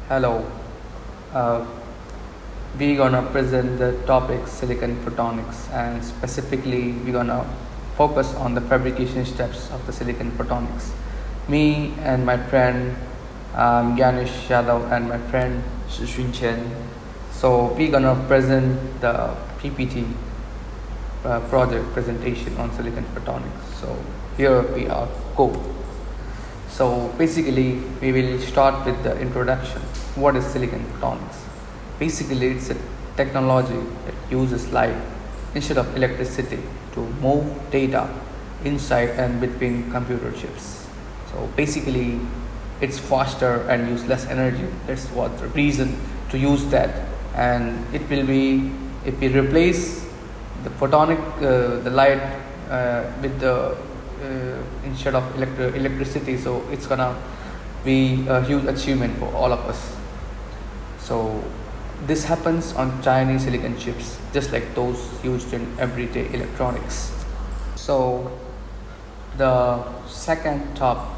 Hello. Uh, we're gonna present the topic silicon photonics, and specifically, we're gonna focus on the fabrication steps of the silicon photonics. Me and my friend Ganesh Yadav and my friend Shishun Chen. So we're gonna present the PPT project presentation on silicon photonics. So here we are. Go. So basically, we will start with the introduction. What is silicon photonics? Basically, it's a technology that uses light instead of electricity to move data inside and between computer chips. So basically, it's faster and use less energy. That's what the reason to use that. And it will be, if we replace the photonic, the light with the instead of electricity, so it's gonna be a huge achievement for all of us. So this happens on tiny silicon chips, just like those used in everyday electronics. So the second top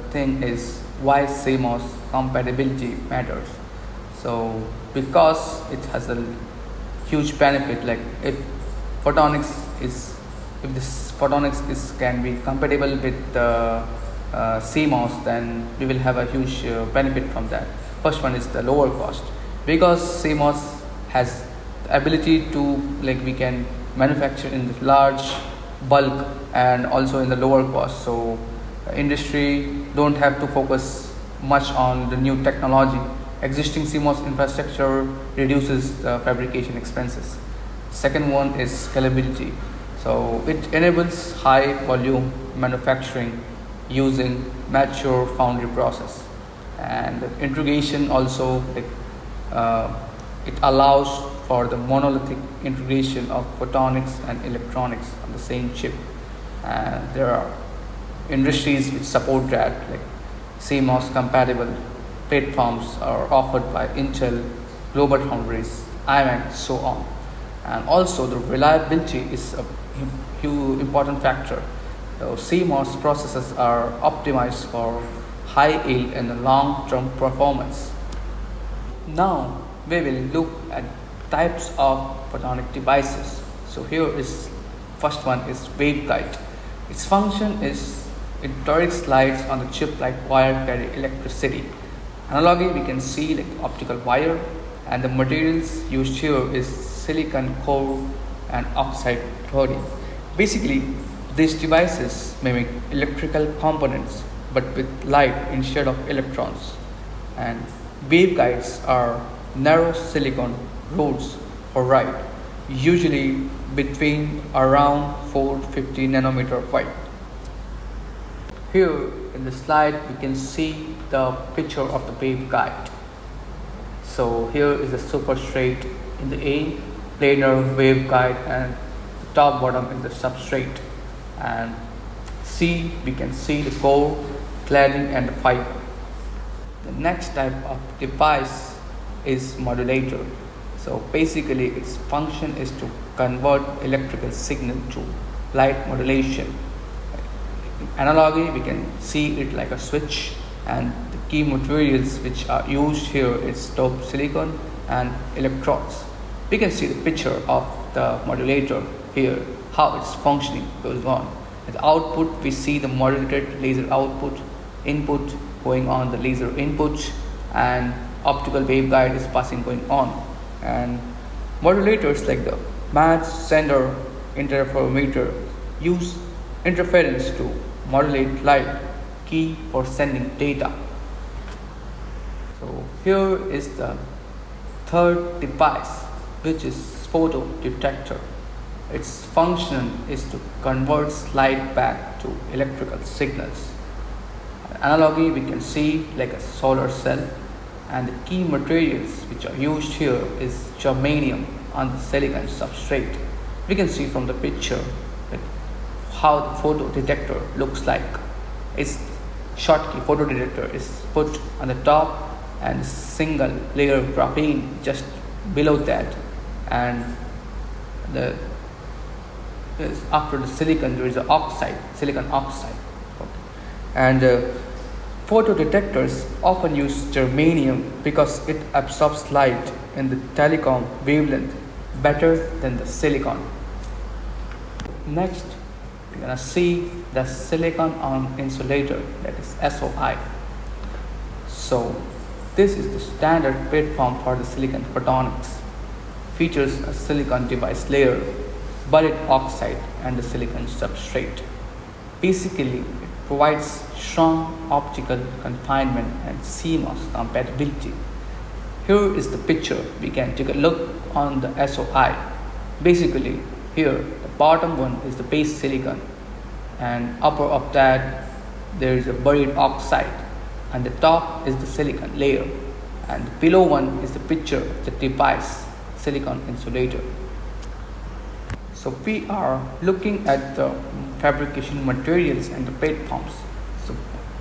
thing is why CMOS compatibility matters. So because it has a huge benefit, like if photonics is if this photonics is can be compatible with CMOS, then we will have a huge benefit from that. First one is the lower cost, because CMOS has the ability to, like, we can manufacture in the large bulk and also in the lower cost. So industry don't have to focus much on the new technology. Existing CMOS infrastructure reduces the fabrication expenses. Second one is scalability. So it enables high volume manufacturing using mature foundry process, and integration also, like, it allows for the monolithic integration of photonics and electronics on the same chip. And there are industries which support that, like CMOS compatible platforms are offered by Intel, GlobalFoundries, IMEC, so on. And also the reliability is a huge important factor. So CMOS processes are optimized for high yield and long-term performance. Now we will look at types of photonic devices. So here is first one is waveguide. Its function is it directs lights on the chip like wire carry electricity. Analogy, we can see like optical wire, and the materials used here is silicon core and oxide coating. Basically, these devices mimic electrical components but with light instead of electrons. And waveguides are narrow silicon rods for light, usually between around 450 nanometer wide. Here in the slide, we can see the picture of the waveguide. So here is the superstrate in the A, planar waveguide, and the top bottom is the substrate. And C, we can see the core, cladding, and the fiber. The next type of device is modulator. So basically, its function is to convert electrical signal to light modulation. Analogy, we can see it like a switch, and the key materials which are used here is doped silicon and electrodes. We can see the picture of the modulator here, how its functioning goes on. At the output, we see the modulated laser output, input going on the laser input, and optical waveguide is passing going on. And modulators like the match sender interferometer use interference to modulate light, key for sending data. So here is the third device, which is photodetector. Its function is to convert light back to electrical signals. Analogy, we can see like a solar cell, and the key materials which are used here is germanium on the silicon substrate. We can see from the picture that how the photodetector looks like. Its Schottky photodetector is put on the top, and single layer of graphene just below that, and the after the silicon there is a silicon oxide. Okay. And Photodetectors often use germanium because it absorbs light in the telecom wavelength better than the silicon. Next, we're gonna see the silicon on insulator, that is SOI. So this is the standard platform for the silicon photonics. Features a silicon device layer, buried oxide and the silicon substrate. Basically, it provides strong optical confinement and CMOS compatibility. Here is the picture. We can take a look on the SOI. Basically, here the bottom one is the base silicon, and upper of that there is a buried oxide, and the top is the silicon layer, and the below one is the picture of the device silicon insulator. So we are looking at the fabrication materials and the platforms. So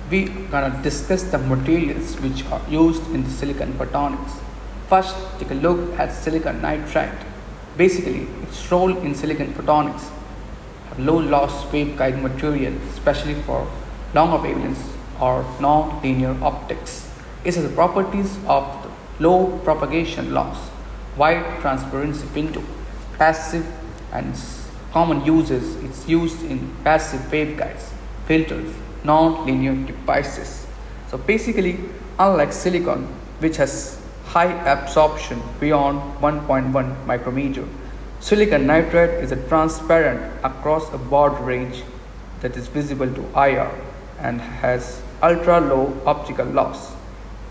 we gonna discuss the materials which are used in the silicon photonics. First, take a look at silicon nitride. Basically, its role in silicon photonics are low loss waveguide material, especially for longer wavelengths or non-linear optics. It has the properties of the low propagation loss, wide transparency window, passive and common uses. It's used in passive waveguides, filters, non-linear devices. So basically, unlike silicon, which has high absorption beyond 1.1 micrometer, silicon nitride is a transparent across a broad range that is visible to IR and has ultra low optical loss,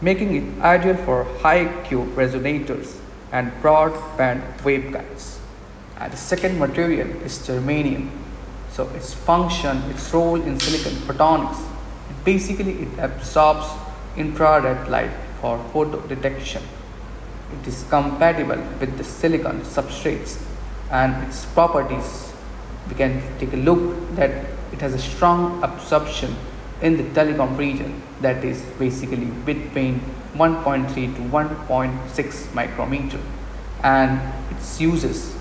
making it ideal for high Q resonators and broadband waveguides. And the second material is germanium. So its function, its role in silicon photonics, basically it absorbs infrared light for photo detection. It is compatible with the silicon substrates, and its properties, we can take a look that it has a strong absorption in the telecom region, that is basically between 1.3 to 1.6 micrometer, and it's used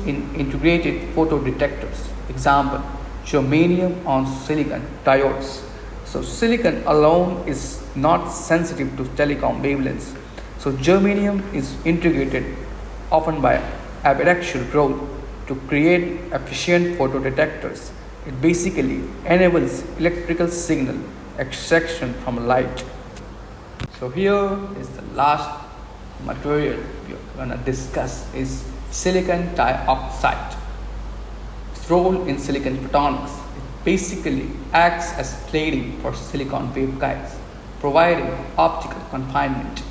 in integrated photodetectors. Example, germanium on silicon diodes. So silicon alone is not sensitive to telecom wavelengths. So germanium is integrated often by biaxial growth to create efficient photodetectors. It basically enables electrical signal extraction from light. So here is the last material we are going to discuss is silicon dioxide. Its role in silicon photonics, it basically acts as plating for silicon waveguides, providing optical confinement.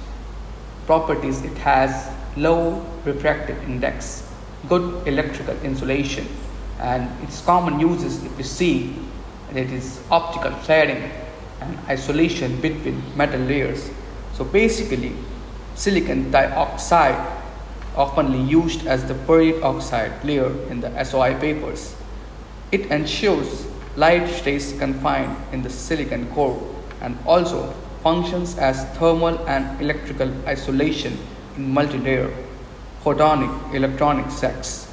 Properties, it has low refractive index, good electrical insulation, and its common uses, if you see, it is optical cladding and isolation between metal layers. So basically, silicon dioxide often used as the buried oxide layer in the SOI papers. It ensures light stays confined in the silicon core and also functions as thermal and electrical isolation in multi-layer photonic electronic sets.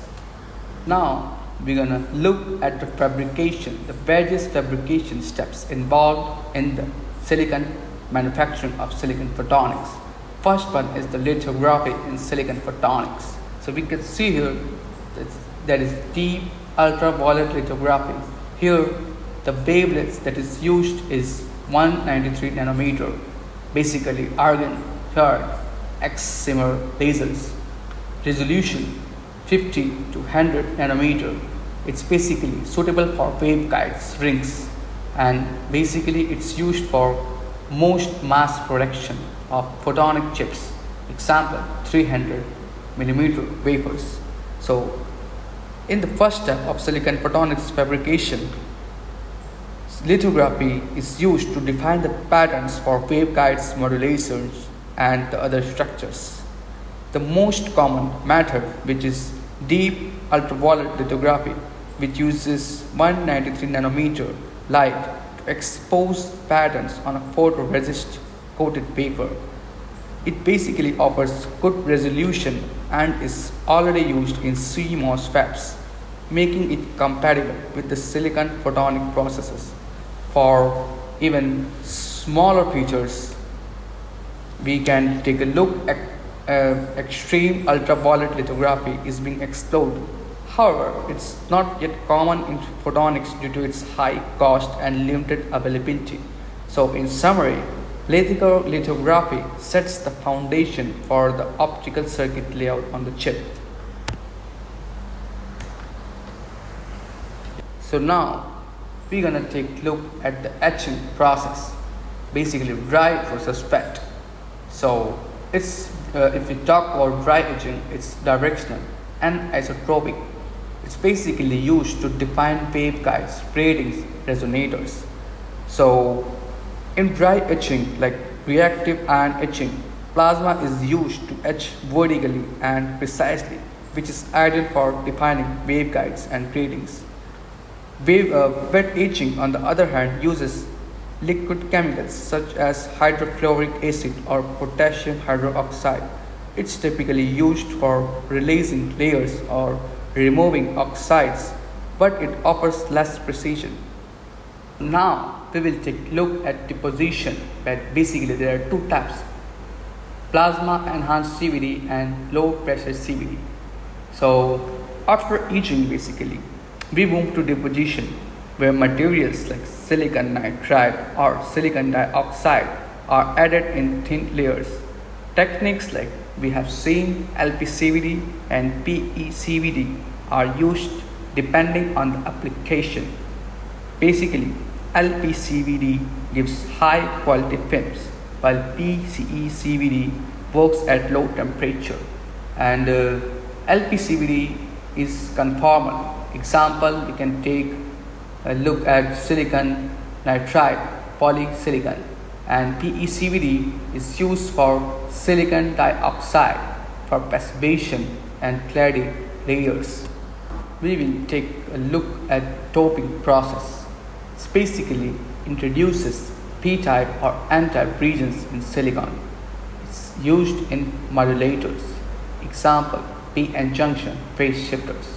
Now we're gonna look at the fabrication, the various fabrication steps involved in the silicon manufacturing of silicon photonics. First one is the lithography in silicon photonics. So we can see here that is deep ultraviolet lithography. Here the wavelength that is used is 193 nanometer, basically argon haired excimer lasers. Resolution 50 to 100 nanometer. It's basically suitable for waveguides, rings, and basically it's used for most mass production of photonic chips. Example, 300 millimeter wafers. So in the first step of silicon photonics fabrication, lithography is used to define the patterns for waveguides, modulators, and the other structures. The most common method, which is deep ultraviolet lithography, which uses 193 nanometer light to expose patterns on a photoresist coated paper. It basically offers good resolution and is already used in CMOS fabs, making it compatible with the silicon photonic processes. For even smaller features. We can take a look at extreme ultraviolet lithography is being explored. However, it's not yet common in photonics due to its high cost and limited availability. So, in summary, lithography sets the foundation for the optical circuit layout on the chip. So now we're gonna take a look at the etching process, basically dry versus wet. So it's if we talk about dry etching, it's directional and isotropic. It's basically used to define waveguides, gratings, resonators. So in dry etching, like reactive ion etching, plasma is used to etch vertically and precisely, which is ideal for defining waveguides and gratings. Wet etching, on the other hand, uses liquid chemicals such as hydrofluoric acid or potassium hydroxide. It's typically used for releasing layers or removing oxides, but it offers less precision. Now we will take a look at deposition, but basically there are two types: plasma enhanced CVD and low pressure CVD. So after etching, basically we move to deposition, where materials like silicon nitride or silicon dioxide are added in thin layers. Techniques like we have seen LPCVD and PECVD are used depending on the application. Basically, LPCVD gives high quality films, while PECVD works at low temperature, and LPCVD is conformal. Example, we can take a look at silicon nitride, polysilicon, and PECVD is used for silicon dioxide for passivation and cladding layers. We will take a look at doping process. It basically introduces p-type or n-type regions in silicon. It's used in modulators. Example, p-n junction phase shifters.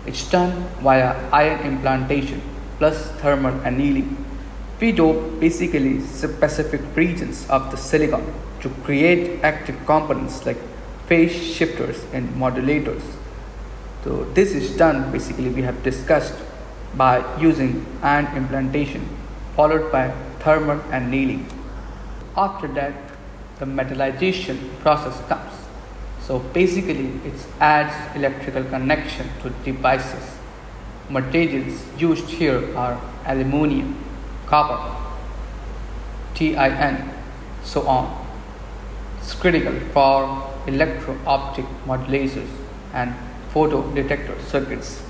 It's done via ion implantation plus thermal annealing. We dope basically specific regions of the silicon to create active components like phase shifters and modulators. So this is done, basically we have discussed, by using ion implantation followed by thermal annealing. After that, the metallization process comes. So basically it adds electrical connection to devices. Materials used here are aluminum, copper, tin, so on. It's critical for electro-optic modulators and photodetector circuits.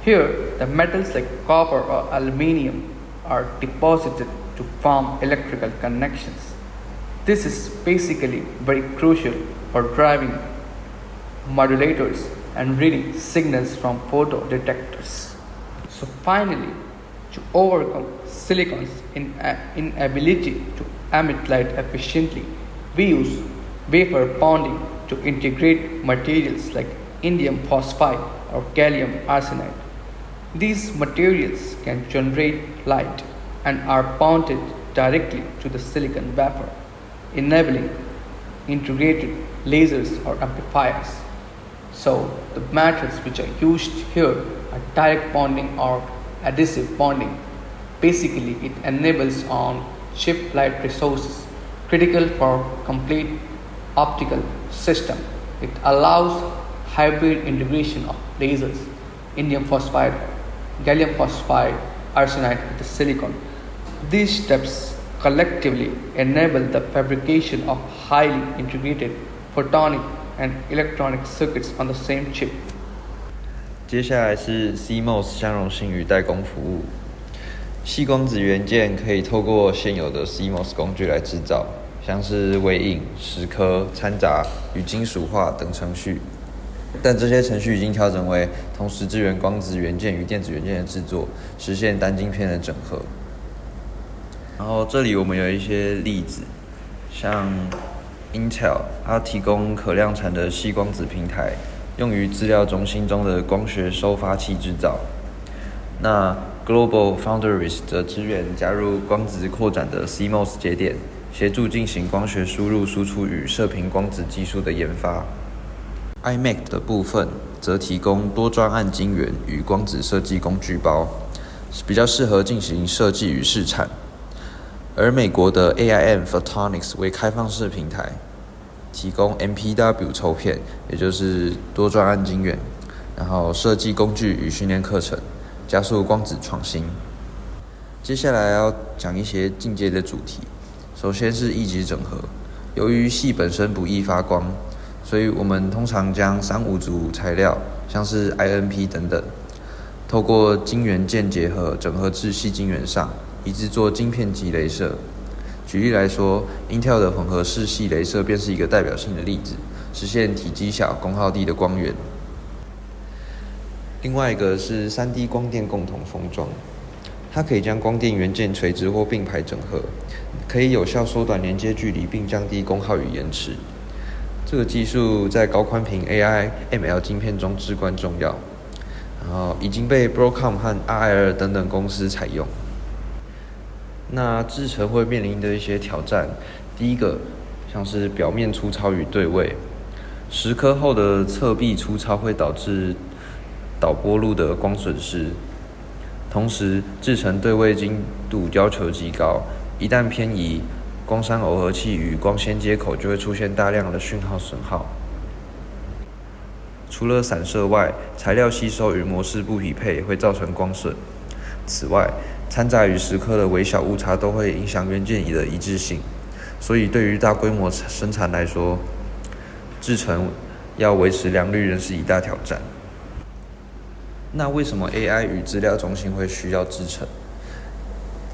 Here, the metals like copper or aluminum are deposited to form electrical connections. This is basically very crucial for driving modulators and reading signals from photodetectors. So finally, to overcome silicon's inability to emit light efficiently, we use wafer bonding to integrate materials like indium phosphide or gallium arsenide. These materials can generate light and are bonded directly to the silicon wafer, enabling integrated lasers or amplifiers. So the methods which are used here are direct bonding or adhesive bonding. Basically, it enables on chip light resources critical for complete optical system. It allows hybrid integration of lasers, indium phosphide, gallium phosphide, arsenide with the silicon. These steps collectively enable the fabrication of highly integrated photonic and electronic circuits on the same chip. 接下来是 CMOS 相容性与代工服务。矽光子元件可以透过现有的 CMOS 工具来制造，像是微印、蚀刻、掺杂与金属化等程序。但这些程序已经调整为同时支援光子元件与电子元件的制作，实现单晶片的整合。然后这里我们有一些例子，像 Intel 它提供可量产的矽光子平台，用于资料中心中的光学收发器制造。那 Global Foundries 则支援加入光子扩展的 CMOS 节点，协助进行光学输入、输出与射频光子技术的研发。iMac 的部分则提供多专案晶圆与光子设计工具包，比较适合进行设计与试产。而美国的 AIM Photonics 为开放式平台，提供 MPW 抽片，也就是多专案晶圆，然后设计工具与训练课程，加速光子创新。接下来要讲一些进阶的主题，首先是异质整合。由于矽本身不易发光，所以我们通常将3-5组材料，像是 INP 等等，透过晶圆件结合整合至矽晶圆上，以制作晶片级雷射。举例来说 ，Intel 的混合式矽雷射便是一个代表性的例子，实现体积小、功耗低的光源。另外一个是 3D 光电共同封装，它可以将光电元件垂直或并排整合，可以有效缩短连接距离并降低功耗与延迟。这个技术在高宽频 AI、ML 晶片中至关重要，然后已经被 Broadcom 和 RIR 等等公司采用。那制程会面临的一些挑战，第一个像是表面粗糙与对位，10颗后的侧壁粗糙会导致导波路的光损失。同时，制程对位精度要求极高，一旦偏移，光栅耦合器与光纤接口就会出现大量的讯号损耗。除了散射外，材料吸收与模式不匹配也会造成光损。此外，掺杂与10颗的微小误差都会影响元件的一致性，所以对于大规模生产来说，制程要维持良率仍是一大挑战。那为什么 AI 与资料中心会需要制程？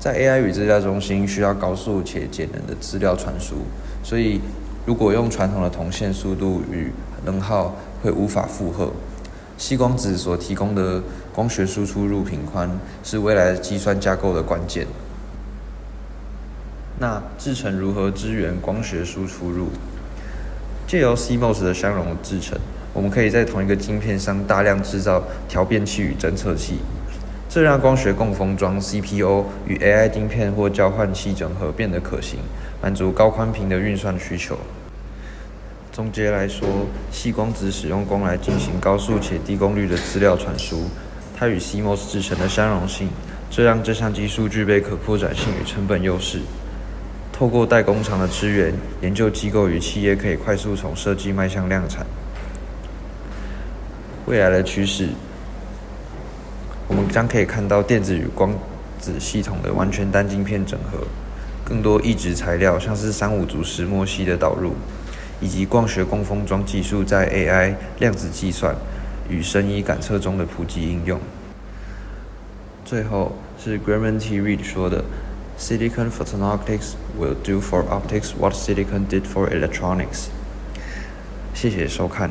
在 AI 与资料中心需要高速且节能的资料传输，所以如果用传统的铜线，速度与能耗会无法负荷。矽光子所提供的光学输出入频宽是未来计算架构的关键。那制程如何支援光学输出入？借由 CMOS 的相容制程，我们可以在同一个晶片上大量制造调变器与侦测器，这让光学共封装 CPO 与 AI 晶片或交换器整合变得可行，满足高宽频的运算需求。总结来说，矽光子使用光来进行高速且低功率的资料传输，它与 CMOS 制程的相容性，这让这项技术具备可扩展性与成本优势。透过代工厂的支援，研究机构与企业可以快速从设计迈向量产。未来的趋势，我们将可以看到电子与光子系统的完全单晶片整合，更多异质材料，像是3-5组石墨烯的导入，以及光学共封装技术在 AI、量子计算与生医感测中的普及应用。最后是 Graham T. Reed 说的 ：“Silicon photonics will do for optics what silicon did for electronics。”谢谢收看。